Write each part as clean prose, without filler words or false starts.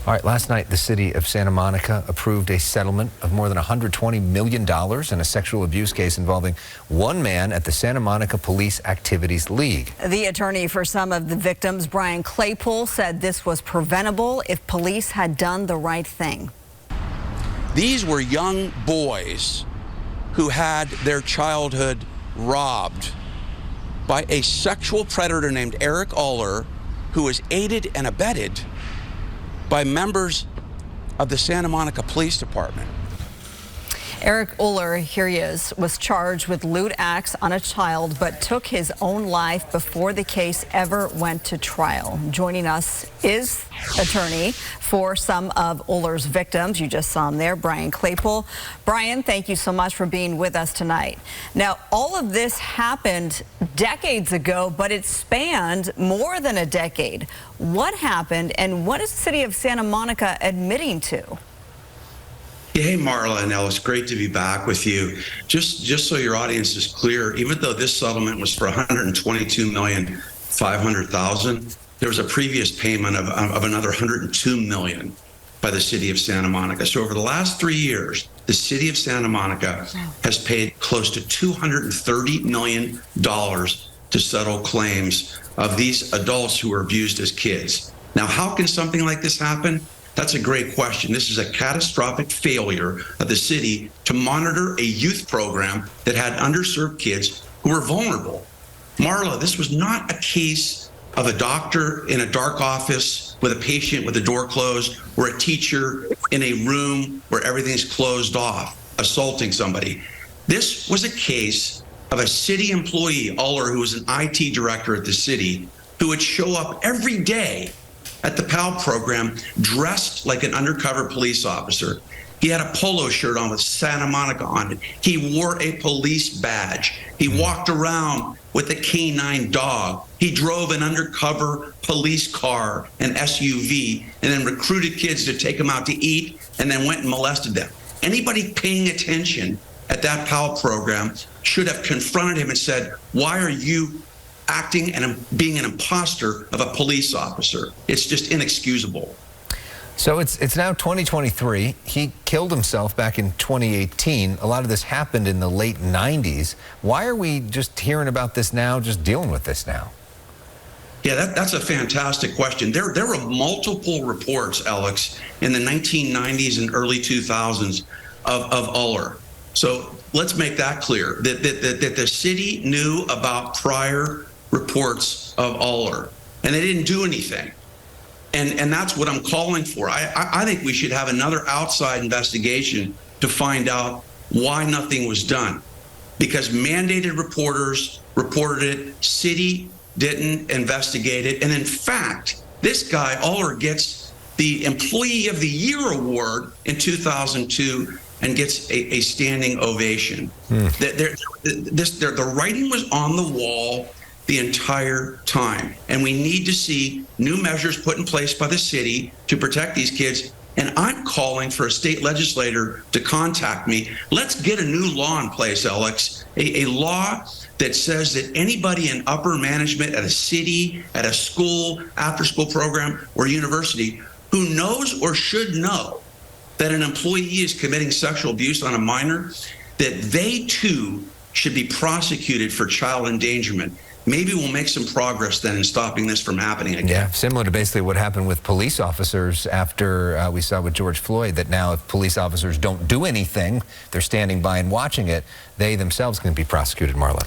All right, last night, the city of Santa Monica approved a settlement of more than $120 million in a sexual abuse case involving one man at the Santa Monica Police Activities League. The attorney for some of the victims, Brian Claypool, said this was preventable if police had done the right thing. These were young boys who had their childhood robbed by a sexual predator named Eric Uller, who was aided and abetted by members of the Santa Monica Police Department. Eric Uller, here he is, was charged with lewd acts on a child, but took his own life before the case ever went to trial. Joining us is attorney for some of Uller's victims. You just saw him there, Brian Claypool. Brian, thank you so much for being with us tonight. Now, all of this happened decades ago, but it spanned more than a decade. What happened, and what is the city of Santa Monica admitting to? Hey, Marla and Ellis, great to be back with you. Just so your audience is clear, even though this settlement was for $122,500,000, there was a previous payment of another $102 million by the city of Santa Monica. So over the last 3 years, the city of Santa Monica has paid close to $230 million to settle claims of these adults who were abused as kids. Now, how can something like this happen? That's a great question. This is a catastrophic failure of the city to monitor a youth program that had underserved kids who were vulnerable. Marla, this was not a case of a doctor in a dark office with a patient with the door closed, or a teacher in a room where everything's closed off, assaulting somebody. This was a case of a city employee, Uller, who was an IT director at the city, who would show up every day at the PAL program dressed like an undercover police officer. He had a polo shirt on with Santa Monica on it. He wore a police badge. He walked around with a canine dog. He drove an undercover police car, an SUV, and then recruited kids to take them out to eat, and then went and molested them. Anybody paying attention at that PAL program should have confronted him and said, why are you acting and being an imposter of a police officer? It's just inexcusable. So it's now 2023. He killed himself back in 2018. A lot of this happened in the late 90s. Why are we just hearing about this now, just dealing with this now? Yeah, that's a fantastic question. There were multiple reports, Alex, in the 1990s and early 2000s of Uller. So let's make that clear, that the city knew about prior reports of Uller, and they didn't do anything. And that's what I'm calling for. I think we should have another outside investigation to find out why nothing was done. Because mandated reporters reported it, city didn't investigate it. And in fact, this guy, Uller, gets the Employee of the Year award in 2002 and gets a standing ovation. The writing was on the wall the entire time. And we need to see new measures put in place by the city to protect these kids. And I'm calling for a state legislator to contact me. Let's get a new law in place, Alex, a law that says that anybody in upper management at a city, at a school, after-school program, or university who knows or should know that an employee is committing sexual abuse on a minor, that they too should be prosecuted for child endangerment. Maybe we'll make some progress then in stopping this from happening again. Yeah, similar to basically what happened with police officers after we saw with George Floyd, that now if police officers don't do anything, they're standing by and watching it, they themselves can be prosecuted, Marla.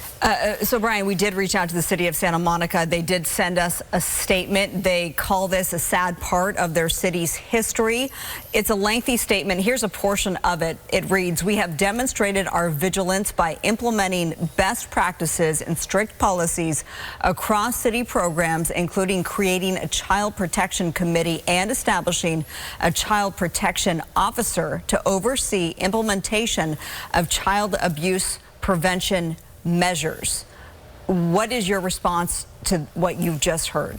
So, Brian, we did reach out to the city of Santa Monica. They did send us a statement. They call this a sad part of their city's history. It's a lengthy statement. Here's a portion of it. It reads, "We have demonstrated our vigilance by implementing best practices and strict policies across city programs, including creating a child protection committee and establishing a child protection officer to oversee implementation of child abuse prevention measures." What is your response to what you've just heard?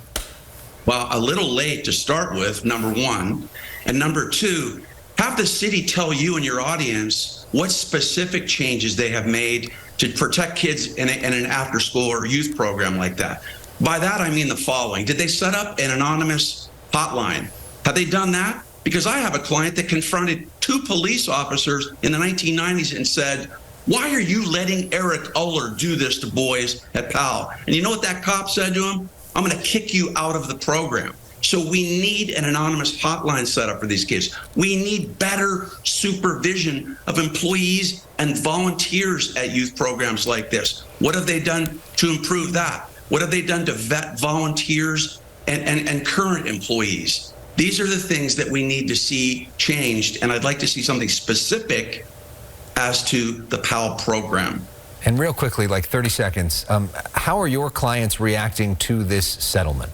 Well, a little late to start with, number one. And number two, have the city tell you and your audience what specific changes they have made to protect kids in an after-school or youth program like that. By that, I mean the following. Did they set up an anonymous hotline? Have they done that? because I have a client that confronted 2 police officers in the 1990s and said, "Why are you letting Eric Uller do this to boys at Powell?" And you know what that cop said to him? "I'm going to kick you out of the program." So we need an anonymous hotline set up for these kids. We need better supervision of employees and volunteers at youth programs like this. What have they done to improve that? What have they done to vet volunteers and current employees? These are the things that we need to see changed, and I'd like to see something specific as to the PAL program. And real quickly, like 30 seconds, how are your clients reacting to this settlement?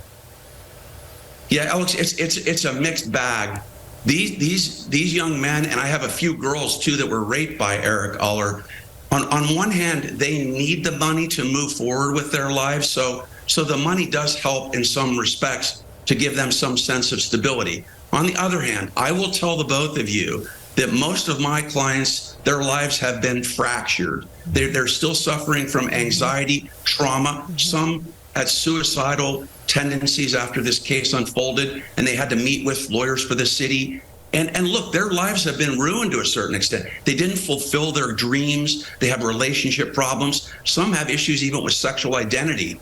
Yeah, Alex, it's a mixed bag. These young men, and I have a few girls too that were raped by Eric Uller. On one hand, they need the money to move forward with their lives, so the money does help in some respects to give them some sense of stability. On the other hand, I will tell the both of you that most of my clients, their lives have been fractured. They're still suffering from anxiety, trauma. Some had suicidal tendencies after this case unfolded, and they had to meet with lawyers for the city. And look, their lives have been ruined to a certain extent. They didn't fulfill their dreams. They have relationship problems. Some have issues even with sexual identity.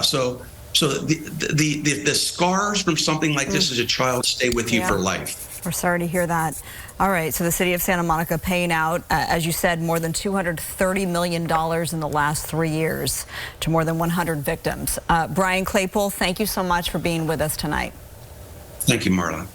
So the scars from something like this as a child stay with you for life. We're sorry to hear that. All right, so the city of Santa Monica paying out, as you said, more than $230 million in the last 3 years to more than 100 victims. Brian Claypool, thank you so much for being with us tonight. Thank you, Marla.